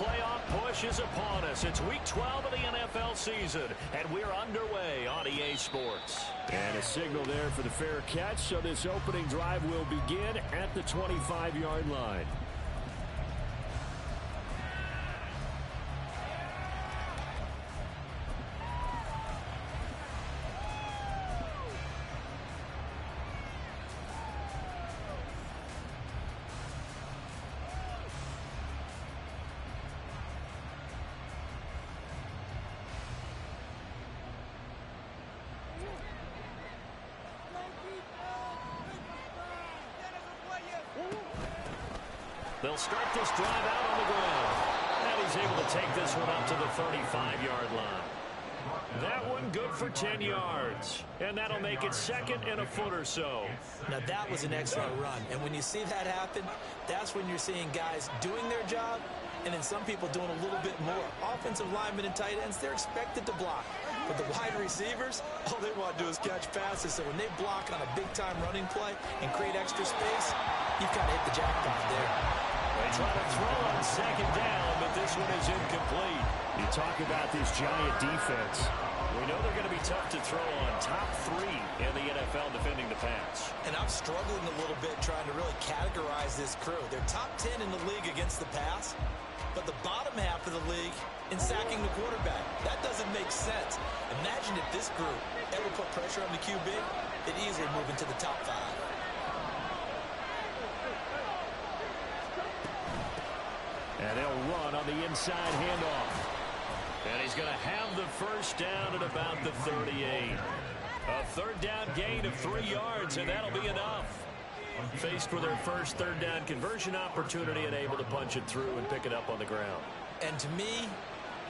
playoff push is upon us. It's Week 12 of the NFL season, and we're underway on EA Sports. And a signal there for the fair catch, so this opening drive will begin at the 25-yard line. They'll start this drive out on the ground. And he's able to take this one up to the 35-yard line. That one good for 10 yards. And that'll make it second and a foot or so. Now that was an excellent run. And when you see that happen, that's when you're seeing guys doing their job and then some people doing a little bit more. Offensive linemen and tight ends, they're expected to block. But the wide receivers, all they want to do is catch passes. So when they block on a big-time running play and create extra space, you've kind of hit the jackpot there. They try to throw on second down, but this one is incomplete. You talk about this giant defense. We know they're going to be tough to throw on. Top 3 in the NFL defending the pass. And I'm struggling a little bit trying to really categorize this crew. They're top 10 in the league against the pass, but the bottom half of the league in sacking the quarterback. That doesn't make sense. Imagine if this group ever put pressure on the QB, they'd easily move into the top 5. And they'll run on the inside handoff. And he's going to have the first down at about the 38. A third down gain of 3 yards, and that'll be enough. Faced with their first third down conversion opportunity and able to punch it through and pick it up on the ground. And to me,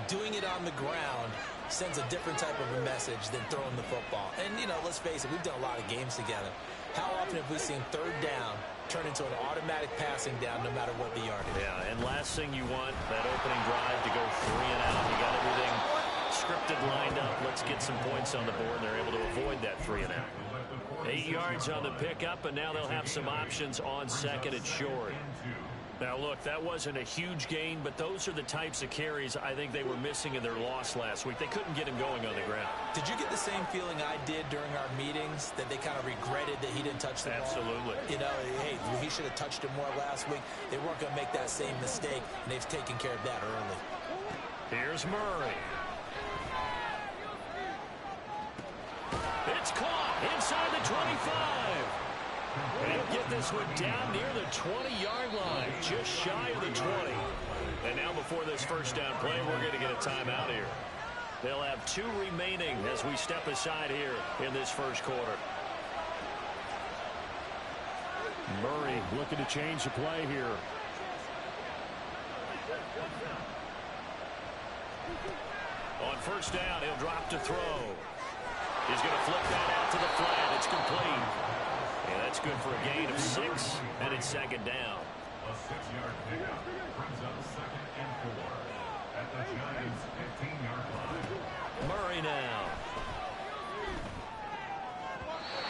doing it on the ground sends a different type of a message than throwing the football. And, you know, let's face it, we've done a lot of games together. How often have we seen third down turn into an automatic passing down no matter what the yardage? Yeah, and last thing you want, that opening drive to go 3 and out. You got everything scripted, lined up. Let's get some points on the board, and they're able to avoid that 3 and out. 8 yards on the pickup, and now they'll have some options on second and short. Now, look, that wasn't a huge gain, but those are the types of carries I think they were missing in their loss last week. They couldn't get him going on the ground. Did you get the same feeling I did during our meetings, that they kind of regretted that he didn't touch the ball? Absolutely. You know, hey, he should have touched it more last week. They weren't going to make that same mistake, and they've taken care of that early. Here's Murray. It's caught inside the 25. And he'll get this one down near the 20-yard line, just shy of the 20. And now before this first down play, we're going to get a timeout here. They'll have 2 remaining as we step aside here in this first quarter. Murray looking to change the play here. On first down, he'll drop to throw. He's going to flip that out to the flat. It's complete. And that's good for a gain of 6, and it's second down. A 6-yard pickup brings up second and 4 at the Giants' 15-yard line. Murray now.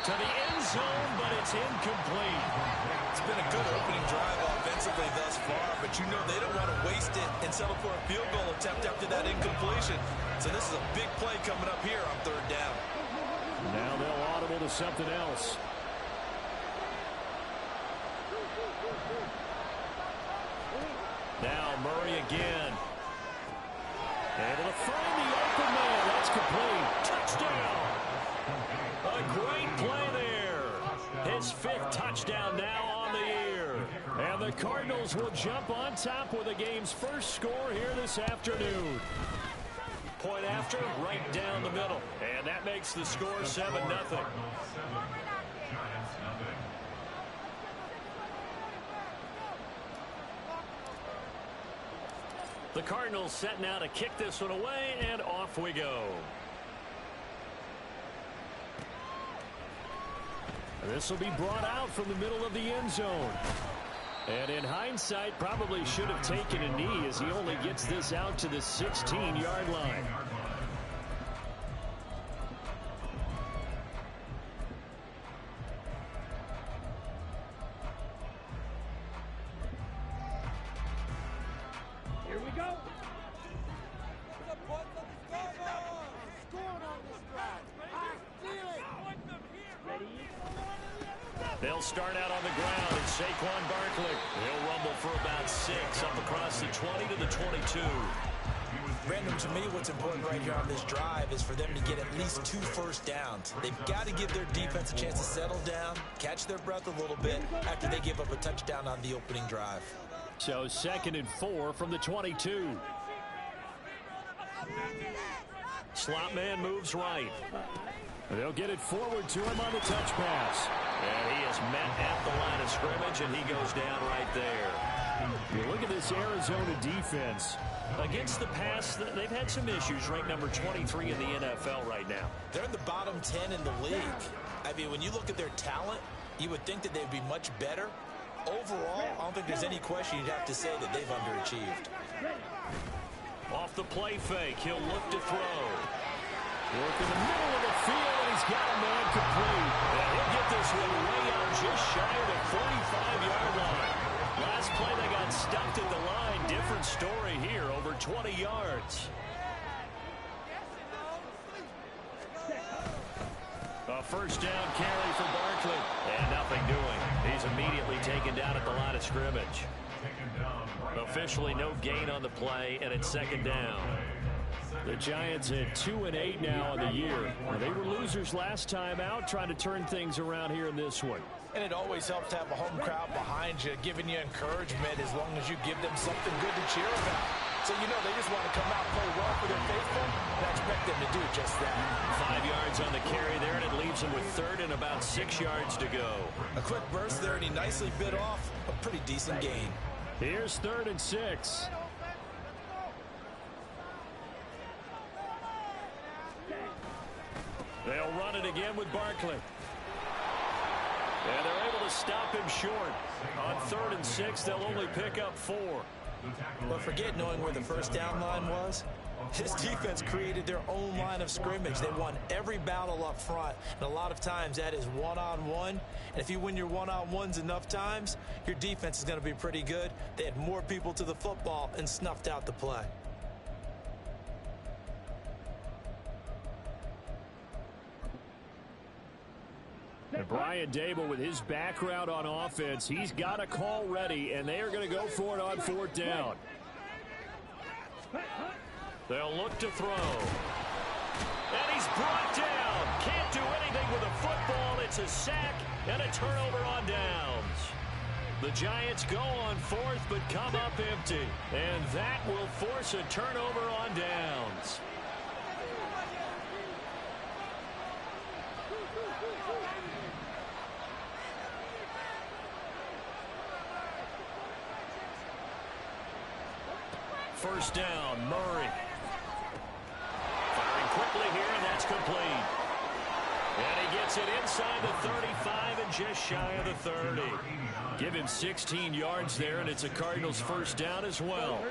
To the end zone, but it's incomplete. It's been a good opening drive offensively thus far, but you know they don't want to waste it and settle for a field goal attempt after that incompletion. So this is a big play coming up here on third down. Now they'll audible to something else. Now Murray again. Able to find the open man. That's complete. Touchdown. A great play there. His 5th touchdown now on the year. And the Cardinals will jump on top with the game's first score here this afternoon. Point after, right down the middle. And that makes the score 7-0. The Cardinals set now to kick this one away, and off we go. This will be brought out from the middle of the end zone. And in hindsight, probably should have taken a knee as he only gets this out to the 16-yard line. Here we go. They'll start out on the ground, and Saquon Barkley. He'll rumble for about 6 up across the 20 to the 22. Brandon, to me, what's important right here on this drive is for them to get at least 2 first downs. They've got to give their defense a chance to settle down, catch their breath a little bit after they give up a touchdown on the opening drive. So 2nd and 4 from the 22. Slot man moves right. They'll get it forward to him on the touch pass. And he is met at the line of scrimmage, and he goes down right there. You look at this Arizona defense. Against the pass, they've had some issues. Ranked number 23 in the NFL right now. They're in the bottom 10 in the league. I mean, when you look at their talent, you would think that they'd be much better. Overall, I don't think there's any question you'd have to say that they've underachieved. Off the play fake, he'll look to throw. Work in the middle of the field, and he's got a man complete. And he'll get this one way out just shy of the 45-yard line. Last play, they got stuffed at the line. Different story here, over 20 yards. A first down carry for Barkley. And nothing doing. He's immediately taken down at the line of scrimmage. Officially no gain on the play, and it's 2nd down. The Giants at 2-8 now on the year. They were losers last time out, trying to turn things around here in this one. And it always helps to have a home crowd behind you, giving you encouragement as long as you give them something good to cheer about. So, you know, they just want to come out and play well for their faithful, and I expect them to do just that. 5 yards on the carry there, and it leaves them with 3rd and about 6 yards to go. A quick burst there, and he nicely bit off a pretty decent gain. Here's 3rd and 6. They'll run it again with Barkley. And they're able to stop him short. On 3rd and 6, they'll only pick up 4. But forget knowing where the first down line was. His defense created their own line of scrimmage. They won every battle up front, and a lot of times that is one-on-one. And if you win your one-on-ones enough times, your defense is going to be pretty good. They had more people to the football and snuffed out the play. And Brian Dable, with his background on offense, he's got a call ready, and they are going to go for it on 4th down. They'll look to throw. And he's brought down. Can't do anything with a football. It's a sack and a turnover on downs. The Giants go on 4th but come up empty. And that will force a turnover on downs. First down, Murray. Firing quickly here, and that's complete. And he gets it inside the 35 and just shy of the 30. Give him 16 yards there, and it's a Cardinals first down as well.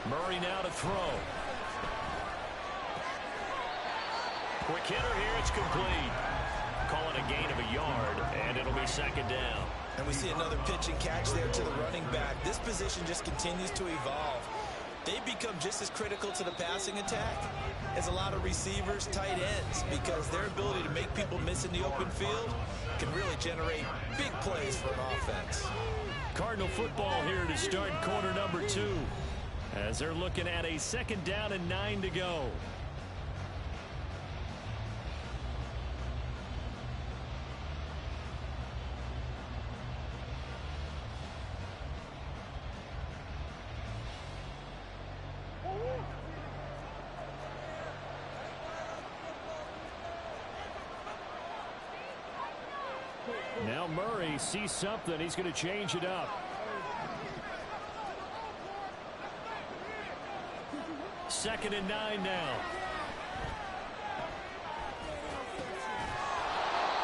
Murray now to throw. Quick hitter here, it's complete. Calling a gain of a yard, and it'll be 2nd down. And we see another pitch and catch there to the running back. This position just continues to evolve. They become just as critical to the passing attack as a lot of receivers, tight ends, because their ability to make people miss in the open field can really generate big plays for an offense. Cardinal football here to start quarter number 2, as they're looking at a 2nd down and 9 to go. Now Murray sees something. He's going to change it up. 2nd and 9 now.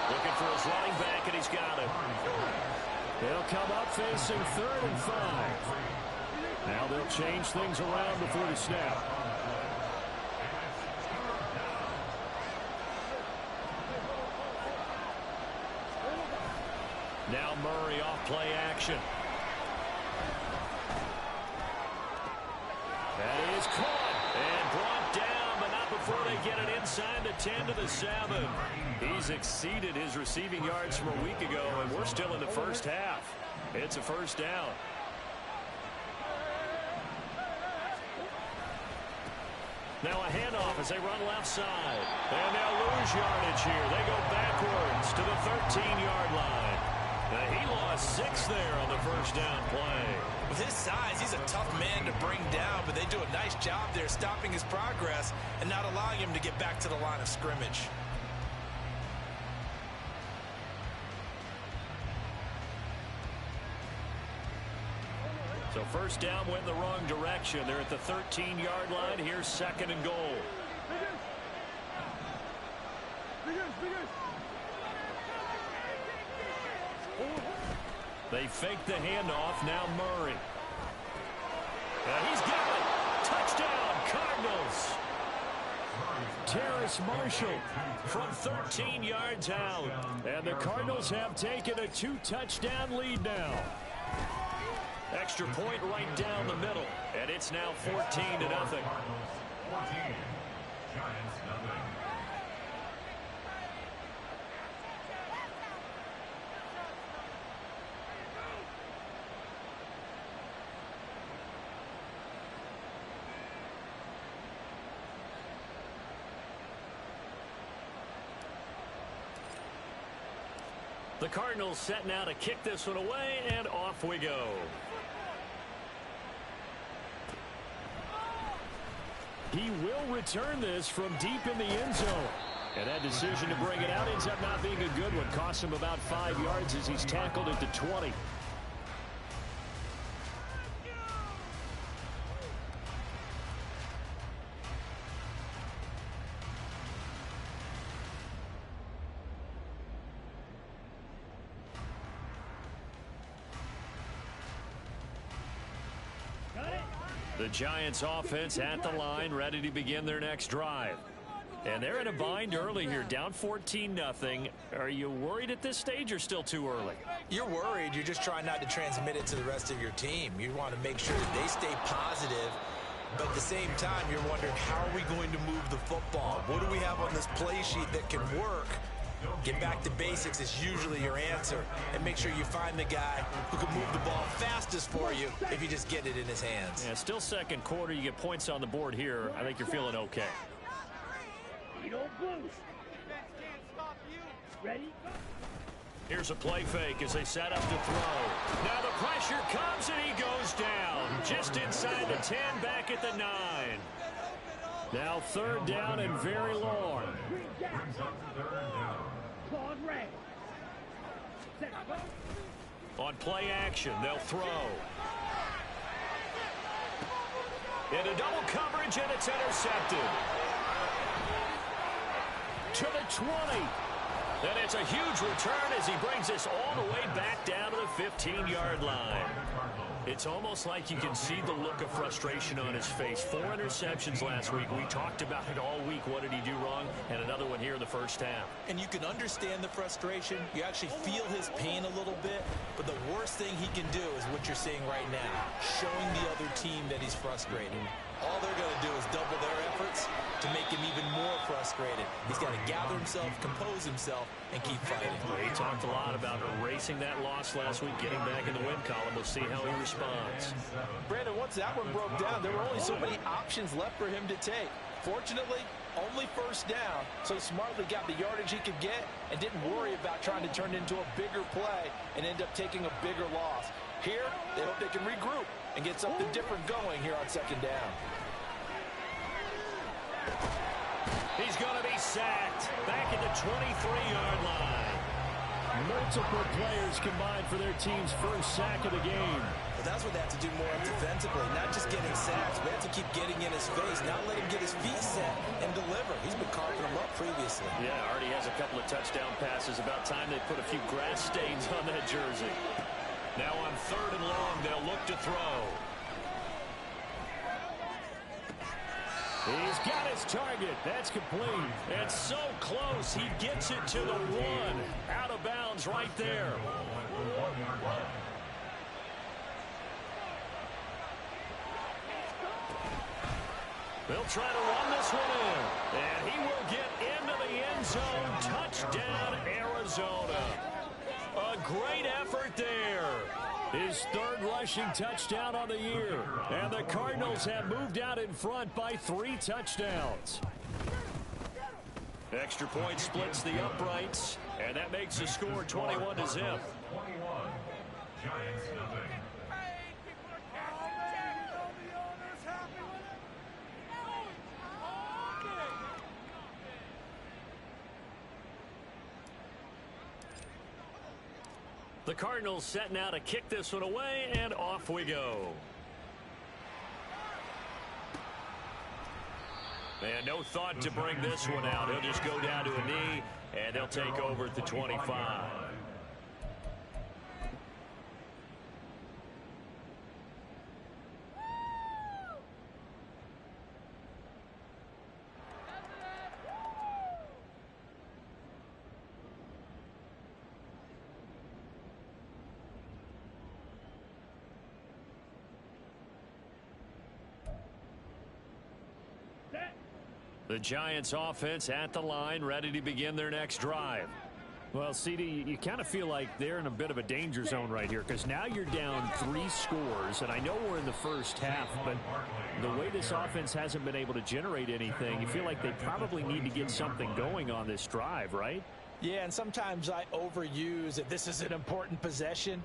Looking for his running back, and he's got it. They'll come up facing 3rd and 5. Now they'll change things around before the snap. Now Murray off play action. That is caught and brought down, but not before they get it inside the 10 to the 7. He's exceeded his receiving yards from a week ago, and we're still in the first half. It's a first down. Now a handoff as they run left side. And they'll lose yardage here. They go backwards to the 13-yard line. Now he lost 6 there on the first down play. With his size, he's a tough man to bring down, but they do a nice job there stopping his progress and not allowing him to get back to the line of scrimmage. So first down went in the wrong direction. They're at the 13-yard line. Here's second and goal. They fake the handoff. Now Murray. And he's got it. Touchdown, Cardinals. Terrace Marshall from 13 yards out. And the Cardinals have taken a 2-touchdown lead now. Extra point right down the middle. And it's now 14-0. The Cardinals set now to kick this one away, and off we go. He will return this from deep in the end zone. And that decision to bring it out ends up not being a good one. Cost him about 5 yards as he's tackled at the 20. The Giants offense at the line, ready to begin their next drive. And they're in a bind early here, down 14-0. Are you worried at this stage or still too early? You're worried. You're just trying not to transmit it to the rest of your team. You want to make sure that they stay positive, but at the same time, you're wondering, how are we going to move the football? What do we have on this play sheet that can work? Get back to basics is usually your answer, and make sure you find the guy who can move the ball fastest for you if you just get it in his hands. Yeah, still second quarter. You get points on the board here. I think you're feeling okay. Ready? Here's a play fake as they set up to throw. Now the pressure comes and he goes down. Just inside the 10, back at the 9. Now third down and very long. On play action, they'll throw. Into double coverage, and it's intercepted. To the 20. And it's a huge return as he brings this all the way back down to the 15-yard line. It's almost like you can see the look of frustration on his face. 4 interceptions last week. We talked about it all week. What did he do wrong? And another one here in the first half. And you can understand the frustration. You actually feel his pain a little bit. But the worst thing he can do is what you're seeing right now, showing the other team that he's frustrated. All they're going to do is double their efforts to make him even more frustrated. He's got to gather himself, compose himself, and keep fighting. He talked a lot about erasing that loss last week, getting back in the win column. We'll see how he responds. Brandon, once that one broke down, there were only so many options left for him to take. Fortunately, only first down, so he smartly got the yardage he could get and didn't worry about trying to turn it into a bigger play and end up taking a bigger loss. Here, they hope they can regroup and get something different going here on second down. He's going to be sacked back at the 23-yard line. Multiple players combined for their team's first sack of the game. But that's what they have to do more defensively, not just getting sacks, but they have to keep getting in his face, not let him get his feet set and deliver. He's been carving them up previously. Yeah, already has a couple of touchdown passes. About time they put a few grass stains on that jersey. Now on third and long, they'll look to throw. He's got his target. That's complete. It's so close. He gets it to the 1. Out of bounds right there. They'll try to run this one in. And he will get into the end zone. Touchdown, Arizona. A great effort there. His 3rd rushing touchdown on the year. And the Cardinals have moved out in front by 3 touchdowns. Extra point splits the uprights. And that makes the score 21-0. 21. Giants nothing. The Cardinals set now to kick this one away, and off we go. And no thought to bring this one out. He'll just go down to a knee, and they'll take over at the 25. The Giants offense at the line, ready to begin their next drive. Well, CD, you kind of feel like they're in a bit of a danger zone right here because now you're down 3 scores, and I know we're in the first half, but the way this offense hasn't been able to generate anything, you feel like they probably need to get something going on this drive, right? Yeah, and sometimes I overuse that this is an important possession.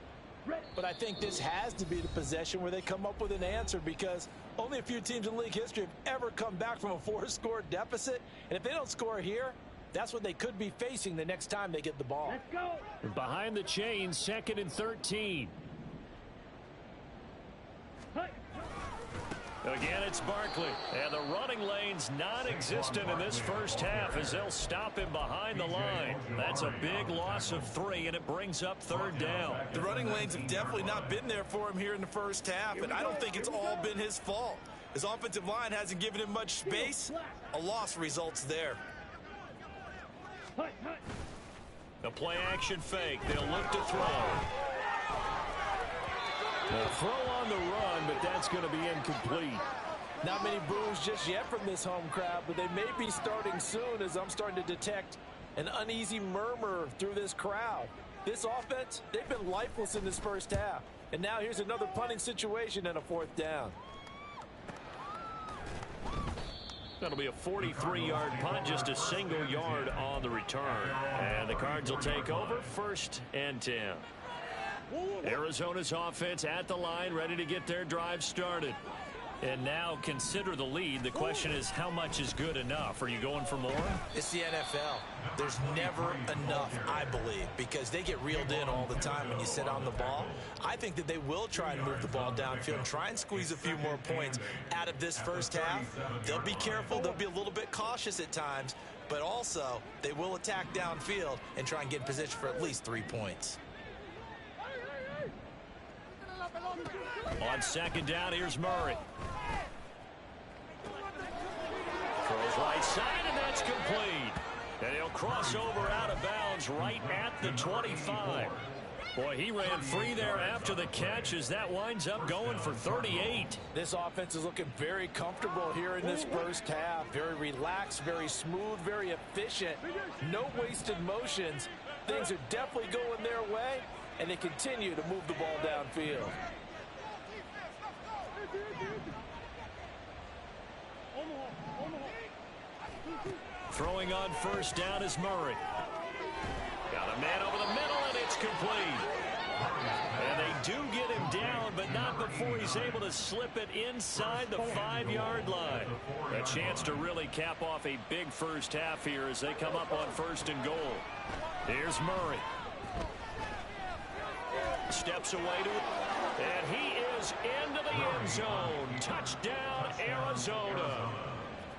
But I think this has to be the possession where they come up with an answer because only a few teams in league history have ever come back from a 4-score deficit. And if they don't score here, that's what they could be facing the next time they get the ball. Let's go. Behind the chains, 2nd and 13. Again, it's Barkley. And the running lane's non-existent in this first half as they'll stop him behind the line. That's a big loss of 3, and it brings up 3rd down. The running lanes have definitely not been there for him here in the first half, and I don't think it's all been his fault. His offensive line hasn't given him much space. A loss results there. The play-action fake. They'll look to throw. A throw on the run, but that's going to be incomplete. Not many boos just yet from this home crowd, but they may be starting soon as I'm starting to detect an uneasy murmur through this crowd. This offense, they've been lifeless in this first half. And now here's another punting situation and a 4th down. That'll be a 43-yard punt, just a single yard on the return. And the Cards will take over 1st and 10. Arizona's offense at the line, ready to get their drive started. And now consider the lead. The question is, how much is good enough? Are you going for more? It's the NFL. There's never enough, I believe, because they get reeled in all the time when you sit on the ball. I think that they will try and move the ball downfield and try and squeeze a few more points out of this first half. They'll be careful. They'll be a little bit cautious at times, but also they will attack downfield and try and get in position for at least 3 points. On 2nd down, here's Murray. Throws right side, and that's complete. And he'll cross over out of bounds right at the 25. Boy, he ran free there after the catch as that winds up going for 38. This offense is looking very comfortable here in this first half. Very relaxed, very smooth, very efficient. No wasted motions. Things are definitely going their way, and they continue to move the ball downfield. Throwing on 1st down is Murray. Got a man over the middle, and it's complete. And they do get him down, but not before he's able to slip it inside the 5-yard line. A chance to really cap off a big first half here as they come up on 1st and goal. Here's Murray. Steps away to it. And he is into the end zone. Touchdown, Arizona.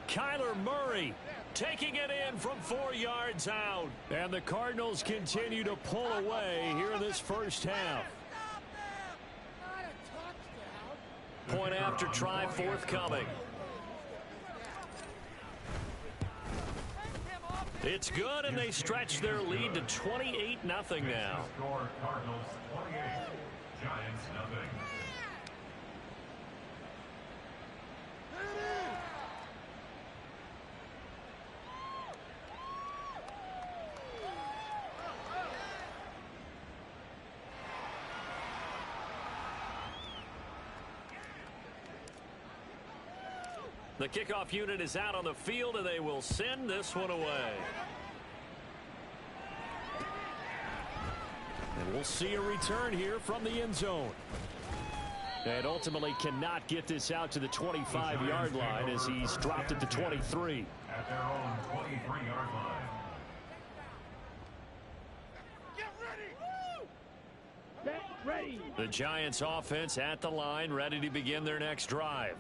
Kyler Murray taking it in from 4 yards out. And the Cardinals continue to pull away here in this first half. Point after try forthcoming. It's good, and they stretch their lead to 28-0 now. Score Cardinals 28, Giants nothing. The kickoff unit is out on the field, and they will send this one away. And we'll see a return here from the end zone. And ultimately cannot get this out to the 25-yard line as he's dropped at the 23. At their own 23-yard line. Get ready! The Giants offense at the line, ready to begin their next drive.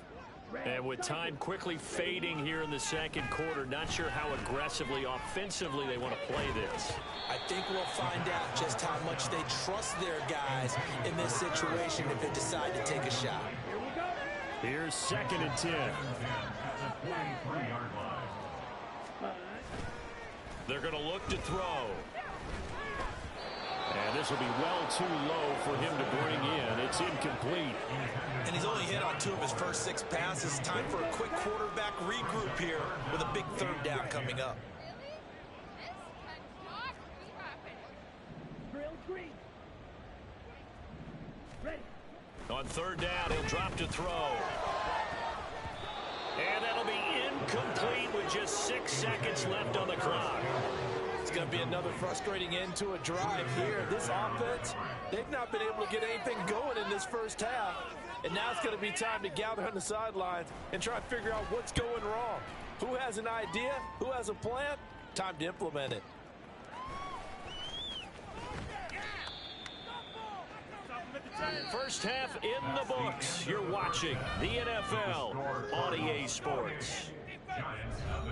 And with time quickly fading here in the second quarter, not sure how aggressively, offensively they want to play this. I think we'll find out just how much they trust their guys in this situation if they decide to take a shot. Here we go! Here's 2nd and 10. At the 43-yard line. They're going to look to throw. And this will be well too low for him to bring in. It's incomplete. And he's only hit on 2 of his first 6 passes. Time for a quick quarterback regroup here with a big 3rd down coming up. Drill 3. Ready. On 3rd down, he'll drop to throw. And that'll be incomplete with just 6 seconds left on the clock. It's going to be another frustrating end to a drive here. This offense, they've not been able to get anything going in this first half. And now it's going to be time to gather on the sidelines and try to figure out what's going wrong. Who has an idea? Who has a plan? Time to implement it. First half in the books. You're watching the NFL on EA Sports. Giants nothing.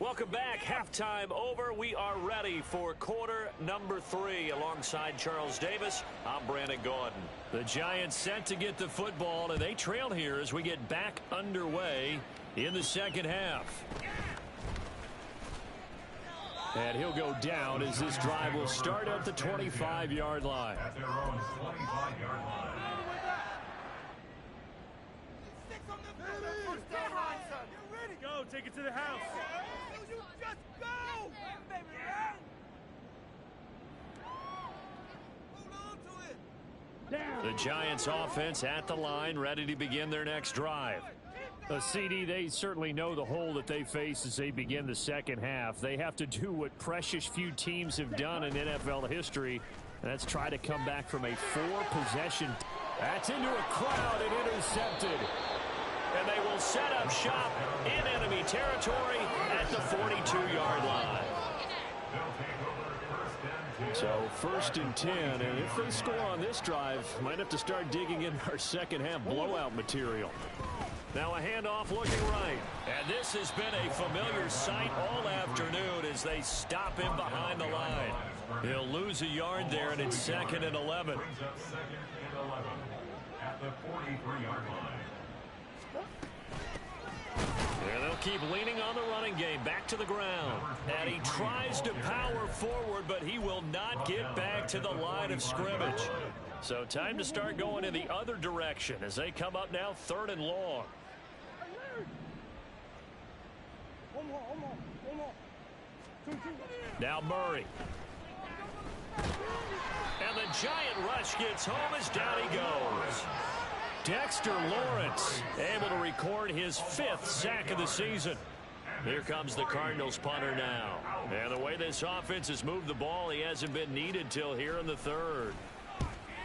Welcome back. Halftime over. We are ready for quarter number 3. Alongside Charles Davis, I'm Brandon Gordon. The Giants set to get the football, and they trail here as we get back underway in the second half. And he'll go down as this drive will start at the 25-yard line. At their own 25-yard line. Go, take it to the house. You just go! Down. The Giants offense at the line, ready to begin their next drive. CD, they certainly know the hole that they face as they begin the second half. They have to do what precious few teams have done in NFL history, and that's try to come back from a 4-possession. That's into a crowd and intercepted. And they will set up shop in enemy territory at the 42-yard line. So 1st and 10, and if they score on this drive, might have to start digging in our second half blowout material. Now a handoff looking right. And this has been a familiar sight all afternoon as they stop him behind the line. He'll lose a yard there, and it's 2nd and 11. Brings up 2nd and 11 at the 43-yard line. And they'll keep leaning on the running game, back to the ground. And he tries to power forward, but he will not get back to the line of scrimmage. So time to start going in the other direction as they come up now 3rd and long. Now Murray. And the giant rush gets home as down he goes. Dexter Lawrence able to record his 5th sack of the season. Here comes the Cardinals punter now. And the way this offense has moved the ball, he hasn't been needed till here in the 3rd.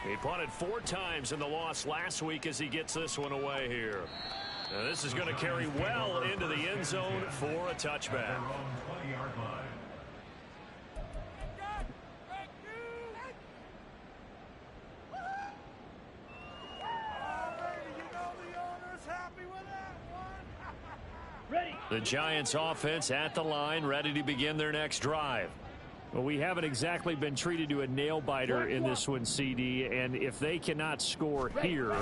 He punted 4 times in the loss last week as he gets this one away here. Now this is going to carry well into the end zone for a touchback. The Giants offense at the line, ready to begin their next drive. Well, we haven't exactly been treated to a nail-biter in this one, CD, and if they cannot score here,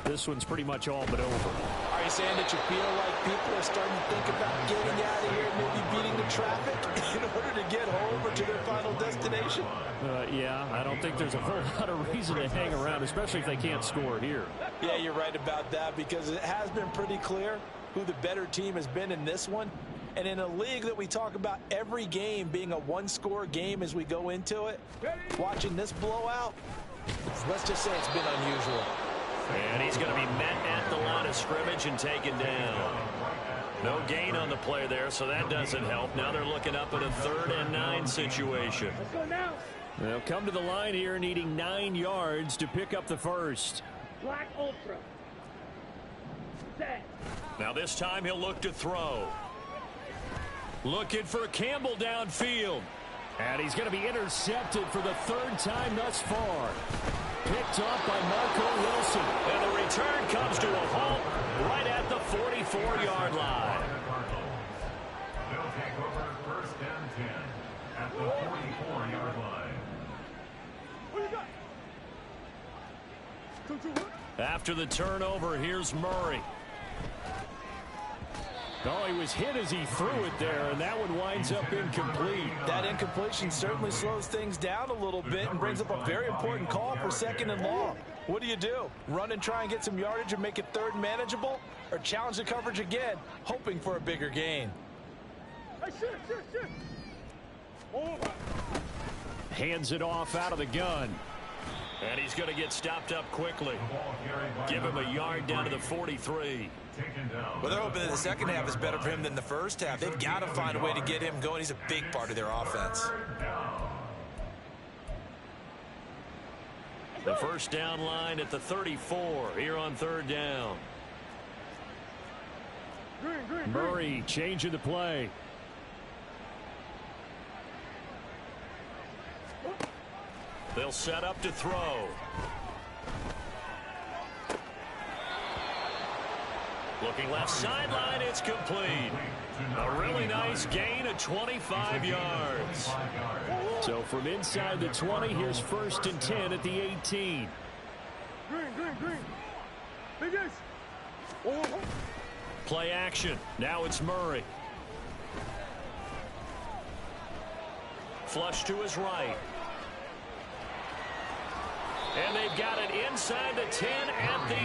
This one's pretty much all but over. Are you saying that you feel like people are starting to think about getting out of here, maybe beating the traffic in order to get home or to their final destination? Yeah, I don't think there's a whole lot of reason to hang around, especially if they can't score here. Yeah, you're right about that, because it has been pretty clear who the better team has been in this one. And in a league that we talk about every game being a one-score game as we go into it, watching this blowout, let's just say it's been unusual. And he's going to be met at the line of scrimmage and taken down. No gain on the play there, so that doesn't help. Now they're looking up at a 3rd and 9 situation. Let's go now. They'll come to the line here needing 9 yards to pick up the first. Black Ultra. Set. Now this time he'll look to throw. Looking for Campbell downfield. And he's going to be intercepted for the 3rd time thus far. Picked up by Marco Wilson. And the return comes to a halt right at the 44-yard line. They'll take over 1st and 10 at the 44-yard line. What you got? After the turnover, here's Murray. Oh, he was hit as he threw it there, and that one winds up incomplete. That incompletion certainly slows things down a little bit and brings up a very important call for 2nd and long. What do? Run and try and get some yardage and make it 3rd manageable? Or challenge the coverage again, hoping for a bigger gain? Hey, shit. Oh. Hands it off out of the gun. And he's going to get stopped up quickly. Give him a yard down to the 43. Well, they're hoping that the second half is better for him than the first half. They've got to find a way to get him going. He's a big part of their offense. The first down line at the 34 here on 3rd down. Green. Murray changing the play. They'll set up to throw. Looking left sideline, it's complete. A really nice gain of 25 yards. So from inside the 20, here's 1st and 10 at the 18. Green. Biggest. Oh. Play action. Now it's Murray. Flush to his right. And they've got it inside the 10 at the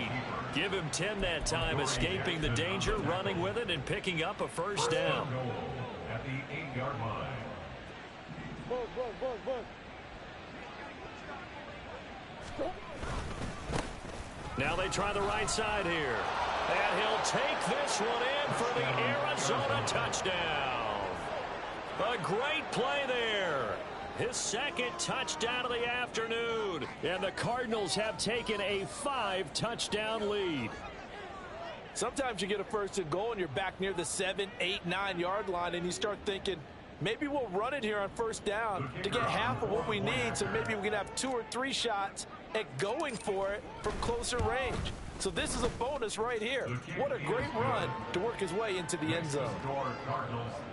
8. Give him 10 that time, escaping the danger, running with it, and picking up a 1st down. At the 8-yard line. Bug. Now they try the right side here. And he'll take this one in for the Arizona touchdown. A great play there. His 2nd touchdown of the afternoon. And the Cardinals have taken a 5-touchdown lead. Sometimes you get a 1st and goal and you're back near the 7, 8, 9-yard line, and you start thinking, maybe we'll run it here on 1st down to get half of what we need, so maybe we can have 2 or 3 shots at going for it from closer range. So this is a bonus right here. What a great run to work his way into the end zone.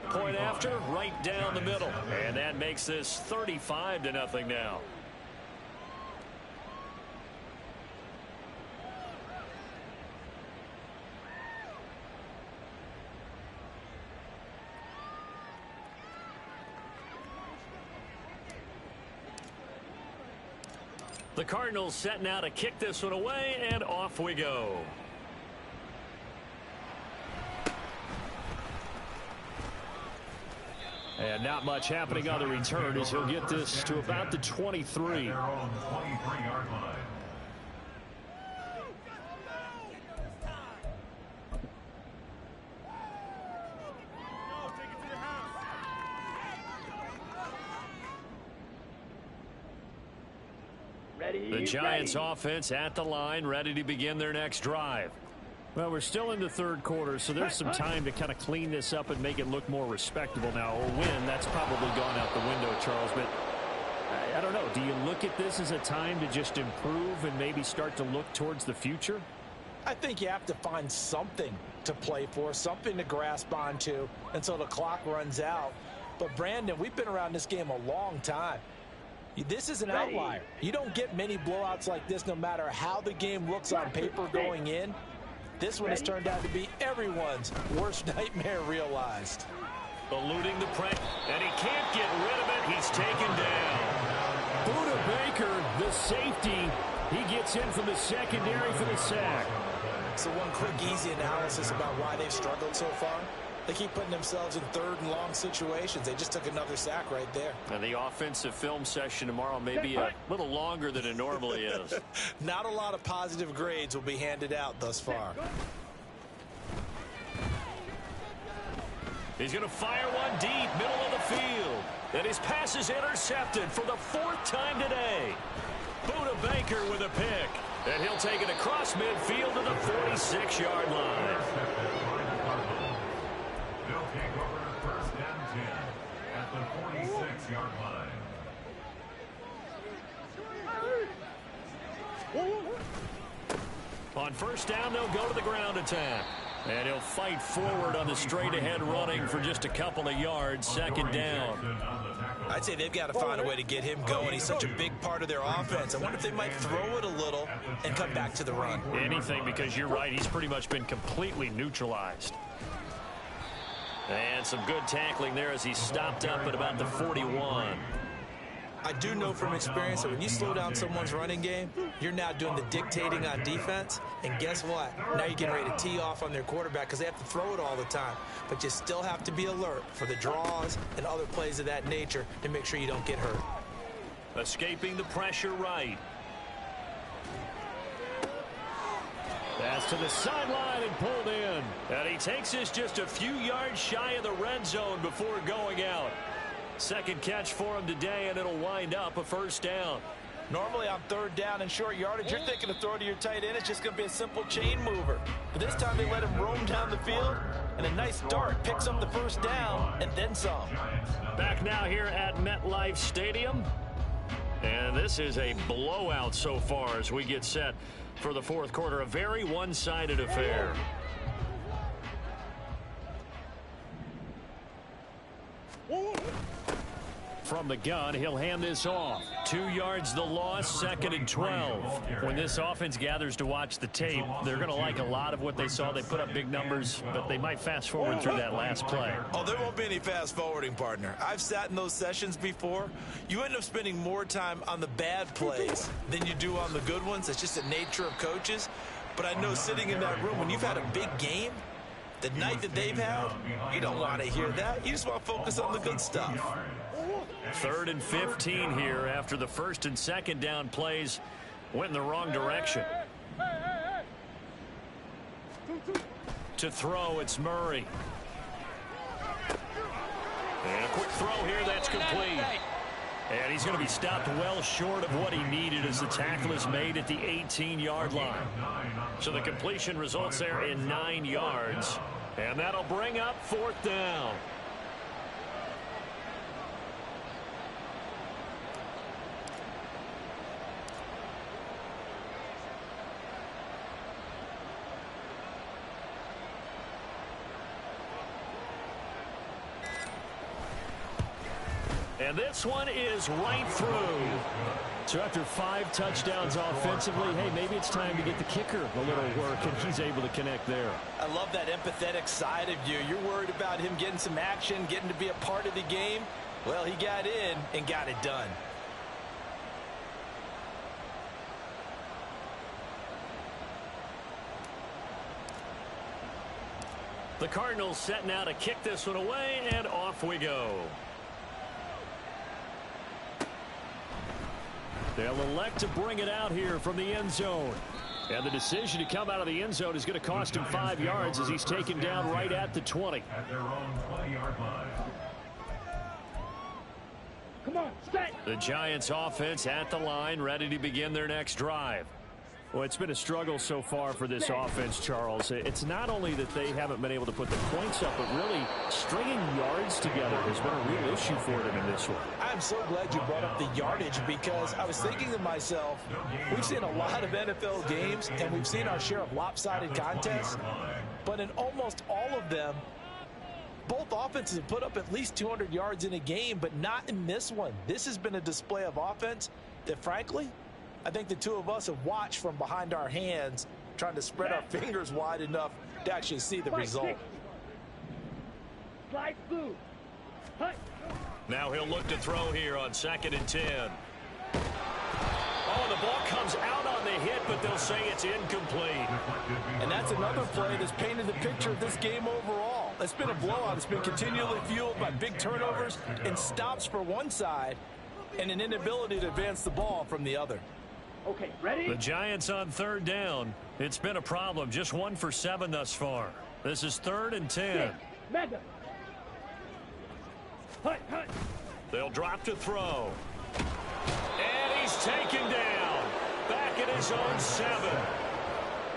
Point after, right down the middle. And that makes this 35-0 now. The Cardinals set now to kick this one away, and off we go. And not much happening on the return as he'll get this to about the 23. They're on the 23-yard line. Take it to the house. The Giants offense at the line, ready to begin their next drive. Well, we're still in the 3rd quarter, so there's some time to kind of clean this up and make it look more respectable now. A win, that's probably gone out the window, Charles, but I don't know. Do you look at this as a time to just improve and maybe start to look towards the future? I think you have to find something to play for, something to grasp onto until the clock runs out. But, Brandon, we've been around this game a long time. This is an outlier. You don't get many blowouts like this no matter how the game looks on paper going in. This one has turned out to be everyone's worst nightmare realized. Eluding the pressure, and he can't get rid of it. He's taken down. Buda Baker, the safety, he gets in from the secondary for the sack. So one quick, easy analysis about why they've struggled so far. They keep putting themselves in third and long situations. They just took another sack right there. And the offensive film session tomorrow may be a little longer than it normally is. Not a lot of positive grades will be handed out thus far. He's going to fire one deep, middle of the field. And his pass is intercepted for the 4th time today. Buda Baker with a pick. And he'll take it across midfield to the 46-yard line. They'll take over first and 10 at the 46-yard line. On first down, they'll go to the ground attack. And he'll fight forward on the straight-ahead running for just a couple of yards, second down. I'd say they've got to find a way to get him going. He's such a big part of their offense. I wonder if they might throw it a little and come back to the run. Anything, because you're right, he's pretty much been completely neutralized. And some good tackling there as he stopped up at about the 41. I do know from experience that when you slow down someone's running game, you're now doing the dictating on defense. And guess what? Now you're getting ready to tee off on their quarterback because they have to throw it all the time. But you still have to be alert for the draws and other plays of that nature to make sure you don't get hurt. Escaping the pressure right. Pass to the sideline and pulled in. And he takes this just a few yards shy of the red zone before going out. Second catch for him today, and it'll wind up a first down. Normally on third down and short yardage, you're thinking to throw to your tight end. It's just going to be a simple chain mover. But this time they let him roam down the field, and a nice dart picks up the first down and then some. Back now here at MetLife Stadium. And this is a blowout so far as we get set for the fourth quarter. A very one-sided affair. From the gun, he'll hand this off. 2 yards the loss, 2nd and 12. When this offense gathers to watch the tape, they're going to like a lot of what they saw. They put up big numbers, but they might fast forward through that last play. Oh, there won't be any fast forwarding, partner. I've sat in those sessions before. You end up spending more time on the bad plays than you do on the good ones. It's just the nature of coaches. But I know sitting in that room, when you've had a big game, the night that they've had, you don't want to hear that. You just want to focus on the good stuff. 3rd and 15 here after the first and second down plays went in the wrong direction. To throw, it's Murray. And a quick throw here, that's complete. And he's going to be stopped well short of what he needed as the tackle is made at the 18-yard line. So the completion results there in 9 yards. And that'll bring up 4th down. And this one is right through. So after 5 touchdowns offensively, hey, maybe it's time to get the kicker a little work, and he's able to connect there. I love that empathetic side of you. You're worried about him getting some action, getting to be a part of the game. Well, he got in and got it done. The Cardinals set now to kick this one away, and off we go. They'll elect to bring it out here from the end zone. And the decision to come out of the end zone is going to cost him 5 yards as he's taken down right at the 20. At their own 20-yard line. Come on, stay. The Giants offense at the line, ready to begin their next drive. Well, it's been a struggle so far for this offense, Charles. It's not only that they haven't been able to put the points up, but really stringing yards together has been a real issue for them in this one. I'm so glad you brought up the yardage because I was thinking to myself, we've seen a lot of NFL games and we've seen our share of lopsided contests, but in almost all of them, Both offenses have put up at least 200 yards in a game, but not in this one. This has been a display of offense that, frankly, I think the two of us have watched from behind our hands, trying to spread our fingers wide enough to actually see the result. Slide through. Now he'll look to throw here on 2nd and 10. Oh, the ball comes out on the hit, but they'll say it's incomplete. And that's another play that's painted the picture of this game overall. It's been a blowout. It's been continually fueled by big turnovers and stops for one side and an inability to advance the ball from the other. Okay, ready? The Giants on 3rd down. It's been a problem. Just 1 for 7 thus far. This is 3rd and 10. Mega. They'll drop to throw. And he's taken down. Back at his own 7.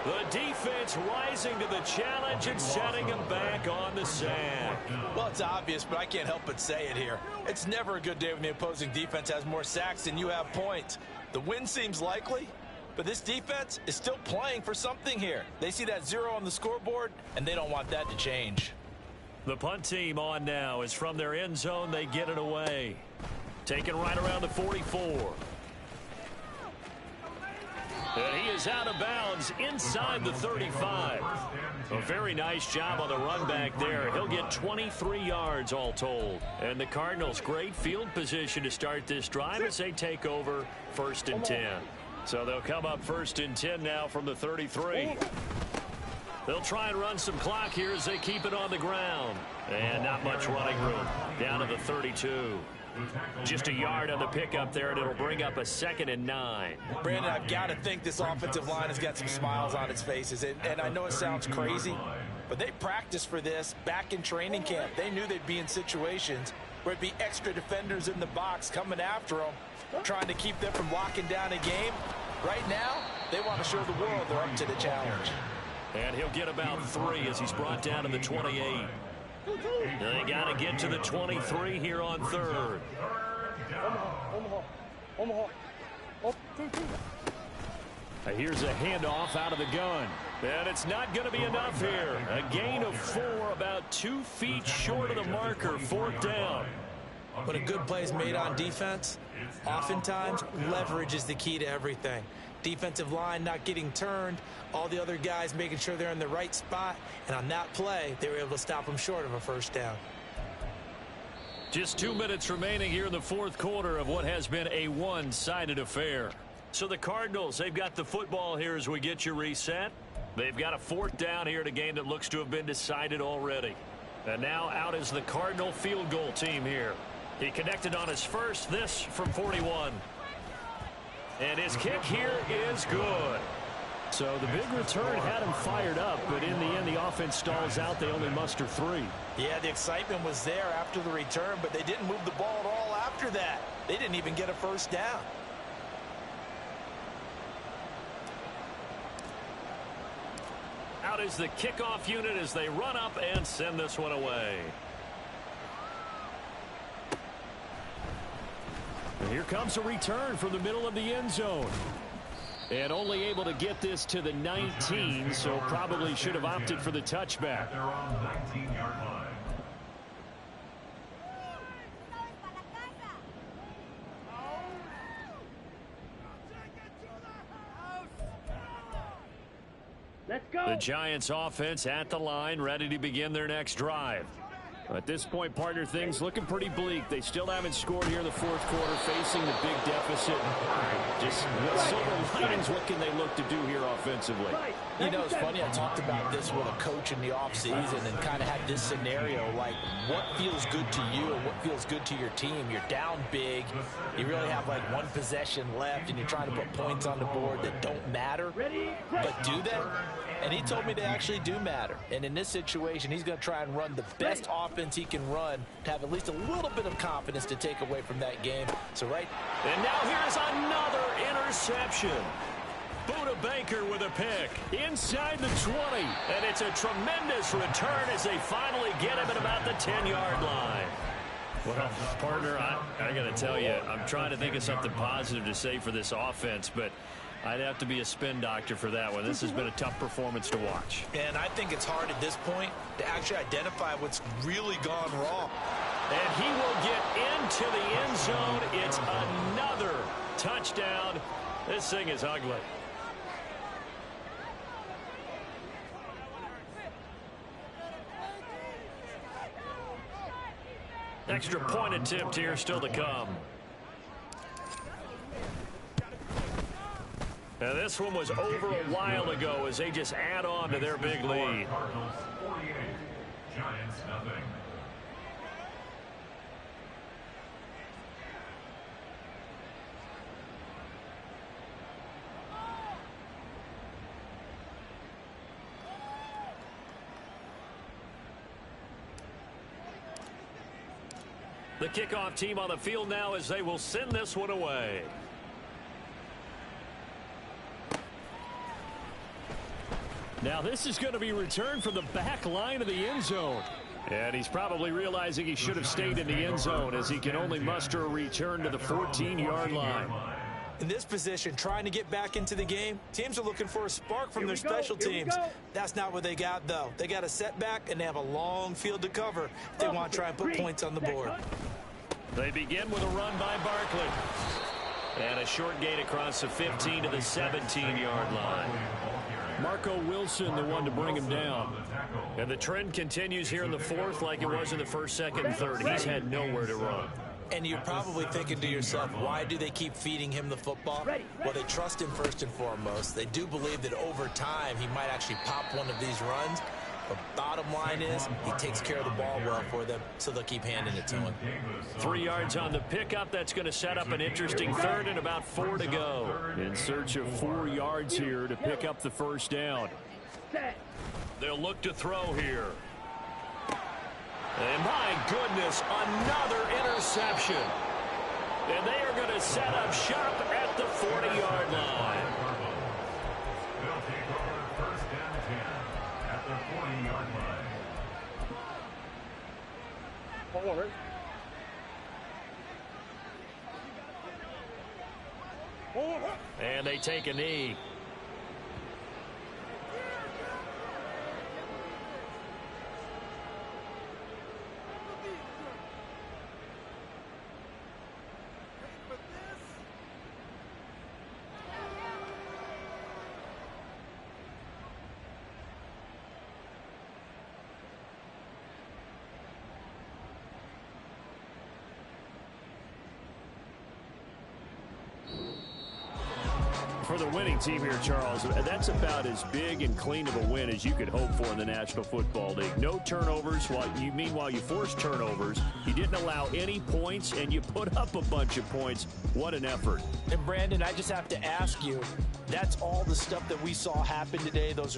The defense rising to the challenge and setting him back on the sack. Well, it's obvious, but I can't help but say it here. It's never a good day when the opposing defense has more sacks than you have points. The win seems likely, but this defense is still playing for something here. They see that 0 on the scoreboard, and they don't want that to change. The punt team on now is from their end zone. They get it away. Taken right around the 44. And he is out of bounds inside the 35. A very nice job on the run back there. He'll get 23 yards all told. And the Cardinals, great field position to start this drive as they take over 1st and 10. So they'll come up 1st and 10 now from the 33. They'll try and run some clock here as they keep it on the ground. And not much running room. Down to the 32. Just a yard on the pickup there, and it'll bring up a 2nd and 9. Brandon, I've got to think this offensive line has got some smiles on its faces. And I know it sounds crazy, but they practiced for this back in training camp. They knew they'd be in situations where it'd be extra defenders in the box coming after them, trying to keep them from locking down a game. Right now, they want to show the world they're up to the challenge. And he'll get about 3 as he's brought down to the 28. They got to get to the 23 here on 3rd. Here's a handoff out of the gun. And it's not going to be enough here. A gain of 4, about 2 feet short of the marker, 4th down. When a good play is made on defense, oftentimes leverage is the key to everything. Defensive line not getting turned, all the other guys making sure they're in the right spot, and on that play, they were able to stop them short of a 1st down. Just 2 minutes remaining here in the 4th quarter of what has been a one-sided affair. So the Cardinals, they've got the football here as we get you reset. They've got a 4th down here in a game that looks to have been decided already. And now out is the Cardinal field goal team here. He connected on his first, this from 41. And his kick here is good. So the big return had him fired up, but in the end, the offense stalls out. They only muster 3. Yeah, the excitement was there after the return, but they didn't move the ball at all after that. They didn't even get a 1st down. Out is the kickoff unit as they run up and send this one away. And here comes a return from the middle of the end zone. And only able to get this to the 19, so probably should have opted for the touchback. They're on the 19-yard line. Let's go. The Giants offense at the line, ready to begin their next drive. At this point, partner, things looking pretty bleak. They still haven't scored here in the 4th quarter, facing the big deficit. Just what silver linings, what can they look to do here offensively? You know, it's funny, I talked about this with a coach in the offseason and kind of had this scenario, like what feels good to you and what feels good to your team. You're down big, you really have like 1 possession left, and you're trying to put points on the board that don't matter, but do they? And he told me they actually do matter. And in this situation, he's going to try and run the best offense he can run to have at least a little bit of confidence to take away from that game. So And now here's another interception. Buda Baker with a pick inside the 20. And it's a tremendous return as they finally get him at about the 10-yard line. Well, partner, I got to tell you, I'm trying to think of something positive to say for this offense, but I'd have to be a spin doctor for that one. This has been a tough performance to watch. And I think it's hard at this point to actually identify what's really gone wrong. And he will get into the end zone. It's another touchdown. This thing is ugly. Extra point attempt here still to come. Now this one was over a while ago as they just add on to their big lead. Cardinals 48, Giants nothing. The kickoff team on the field now as they will send this one away. Now this is going to be returned from the back line of the end zone. And he's probably realizing he should have stayed in the end zone as he can only muster a return to the 14-yard line. In this position, trying to get back into the game, teams are looking for a spark from their special teams. That's not what they got, though. They got a setback, and they have a long field to cover if they want to try and put points on the board. They begin with a run by Barkley. And a short gain across the 15 to the 17-yard line. Marco Wilson, the one to bring him down. And the trend continues here in the fourth like it was in the first, second, and third. He's had nowhere to run. And you're probably thinking to yourself, why do they keep feeding him the football? Well, they trust him first and foremost. They do believe that over time he might actually pop one of these runs. But bottom line is he takes care of the ball well for them, so they'll keep handing it to him. 3 yards on the pickup. That's going to set up an interesting third and about 4 to go. In search of 4 yards here to pick up the first down. They'll look to throw here. And my goodness, another interception. And they are going to set up shop at the 40-yard line. They'll take over first down 10 at the 40-yard line. And they take a knee. For the winning team here, Charles, that's about as big and clean of a win as you could hope for in the National Football League. No turnovers. Meanwhile, you forced turnovers. You didn't allow any points, and you put up a bunch of points. What an effort. And, Brandon, I just have to ask you, that's all the stuff that we saw happen today. Those are